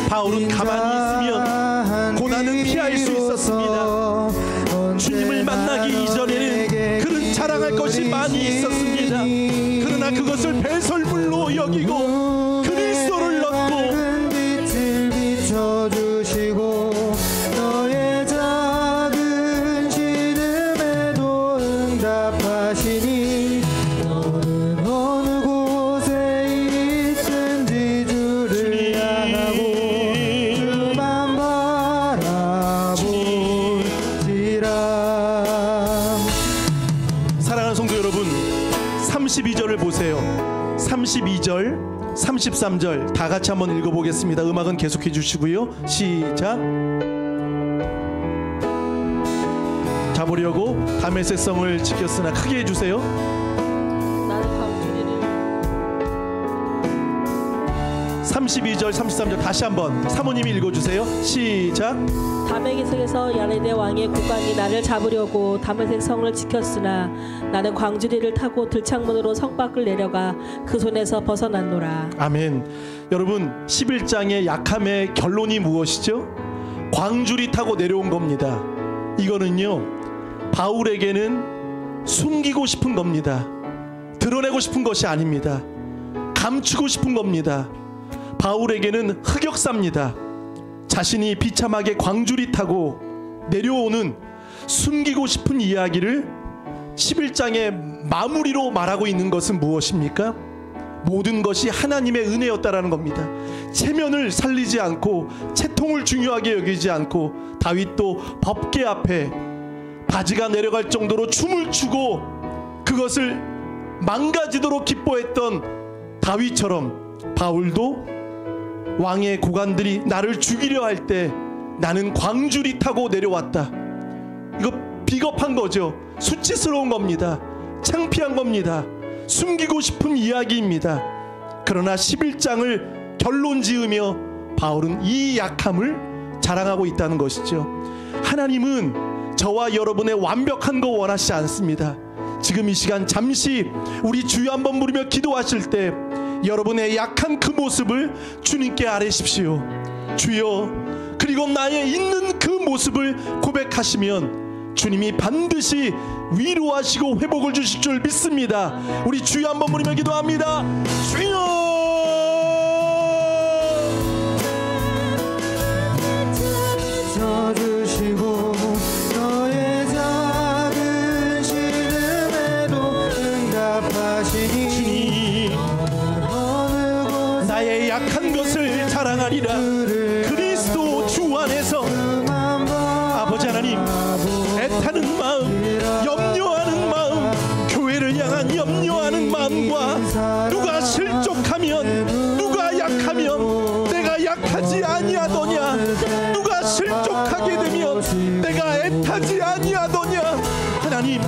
바울은 가만히 있으면 고난은 피할 수 있었습니다. 주님을 만나기 이전에는 그는 자랑할 것이 많이 있었습니다. 그러나 그것을 배설물로 여기고 그리스도를 얻고 빛을 비춰주시고 너의 작은 신음에도 응답하시니 너는 어느 곳에 있든지 주를 향하고 33절 다 같이 한번 읽어보겠습니다. 음악은 계속해 주시고요. 시작. 잡으려고 다메섹 성을 지켰으나 크게 해주세요. 나는 광주리를 32절 33절 다시 한번 사모님이 읽어주세요. 시작. 다메섹에서 야레대 왕의 국왕이 나를 잡으려고 다메섹 성을 지켰으나 나는 광주리를 타고 들창문으로 성 밖을 내려가 그 손에서 벗어났노라. 아멘. 여러분 11장의 약함의 결론이 무엇이죠? 광주리 타고 내려온 겁니다. 이거는요 바울에게는 숨기고 싶은 겁니다. 드러내고 싶은 것이 아닙니다. 감추고 싶은 겁니다. 바울에게는 흑역사입니다. 자신이 비참하게 광주리 타고 내려오는 숨기고 싶은 이야기를 11장의 마무리로 말하고 있는 것은 무엇입니까? 모든 것이 하나님의 은혜였다라는 겁니다. 체면을 살리지 않고 채통을 중요하게 여기지 않고 다윗도 법궤 앞에 바지가 내려갈 정도로 춤을 추고 그것을 망가지도록 기뻐했던 다윗처럼 바울도 왕의 고관들이 나를 죽이려 할 때 나는 광주리 타고 내려왔다. 이거 비겁한 거죠. 수치스러운 겁니다. 창피한 겁니다. 숨기고 싶은 이야기입니다. 그러나 11장을 결론 지으며 바울은 이 약함을 자랑하고 있다는 것이죠. 하나님은 저와 여러분의 완벽한 거 원하시지 않습니다. 지금 이 시간 잠시 우리 주여 한번 부르며 기도하실 때 여러분의 약한 그 모습을 주님께 아뢰십시오. 주여, 그리고 나의 있는 그 모습을 고백하시면 주님이 반드시 위로하시고 회복을 주실 줄 믿습니다. 우리 주여 한번 부르며 기도합니다. 주여, 주시고 너의 작은 신음에도 응답하시니 주님, 나의 약한 것을 자랑하리라. 그리스도 주 안에서 아버지 하나님, 애타는 마음, 염려하는 마음, 교회를 향한 염려하는 마음과 누가 실족하면, 누가 약하면 내가 약하지 아니하더냐, 누가 실족하게 되면 내가 애타지 아니하더냐. 하나님,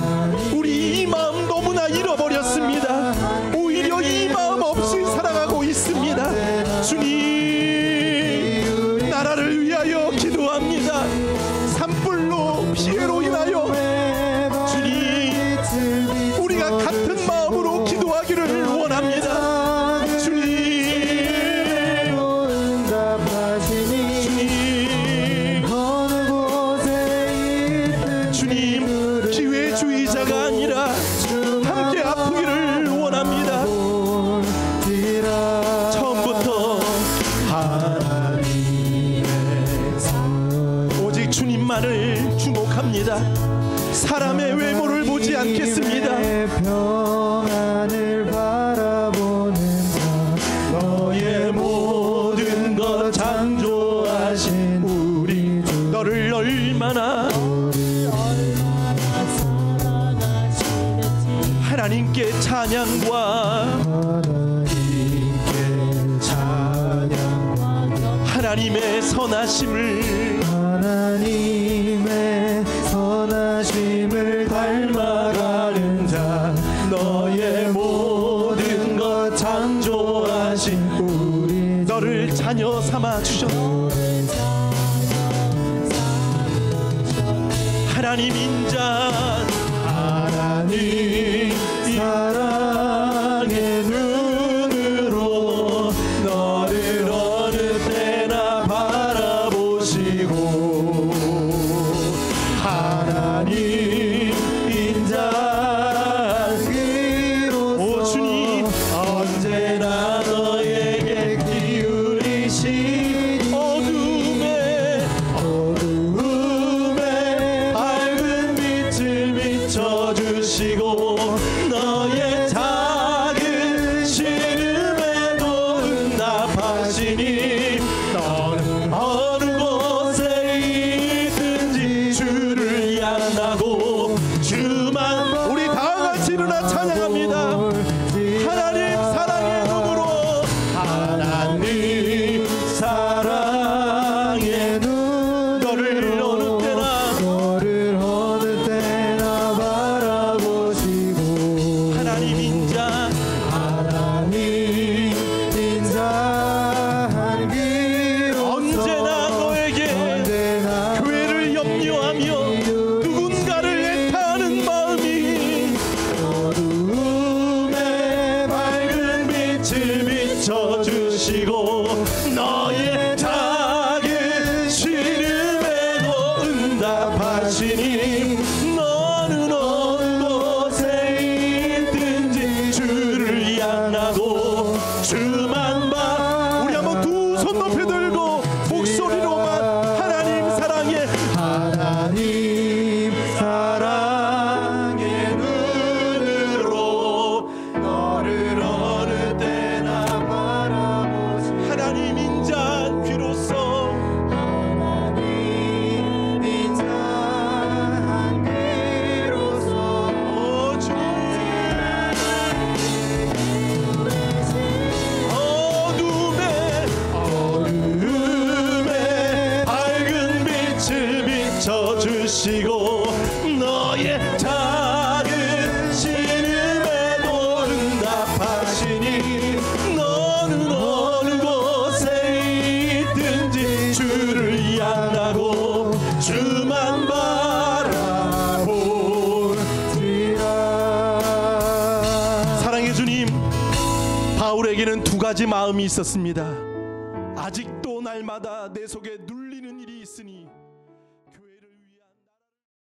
우리 이 마음 너무나 잃어버렸습니다. 오히려 이 마음 없이 살아가고 있습니다. 주님, 나라를 위하여 기도합니다. 산불로 피해로 인하여 주님, 우리가 같은 마음으로 기도하기를 원합니다. 주님, 주님, 기회주의자가 아니라 함께 아프기를 원합니다. 처음부터 오직 주님만을 주목합니다. 사람의 외모를 보지 않겠습니다. 평안을 바라보는 자, 너의 모든 것 창조하신 우리 주, 너를 얼마나 하나님께 찬양과 하나님의 선하심을 닮아가는 자, 너의 모든 것 창조하신 우리 너를 자녀 삼아 주셨네. 하나님 인자, 하나님 사랑의 눈으로 너를 어느 때나 바라보시고, 하나님 인자기로서 오 주님, 언제나 너에게 기울이신 어둠에 밝은 빛을 비춰주시고 너의 작은 신음에도 응답하시니 너는 어느 곳에 있든지 주를 향하고 주만 봐. 우리 한번 두 손 높이 들고 목소리로만 하나님 사랑해, 하나님 사랑의 눈으로 너를 어느 때나 바라보시. 하나님 인자 비로소 하나님 인자한 비로소 어둠에 밝은 빛을 비춰주시고 너의 작은 신음에도 응답하시니 너는 어느 곳에 있든지 주를 향하고 주만 바라보리라. 사랑의 주님, 바울에게는 두 가지 마음이 있었습니다. 아직도 날마다 내 속에 눌리는 일이 있으니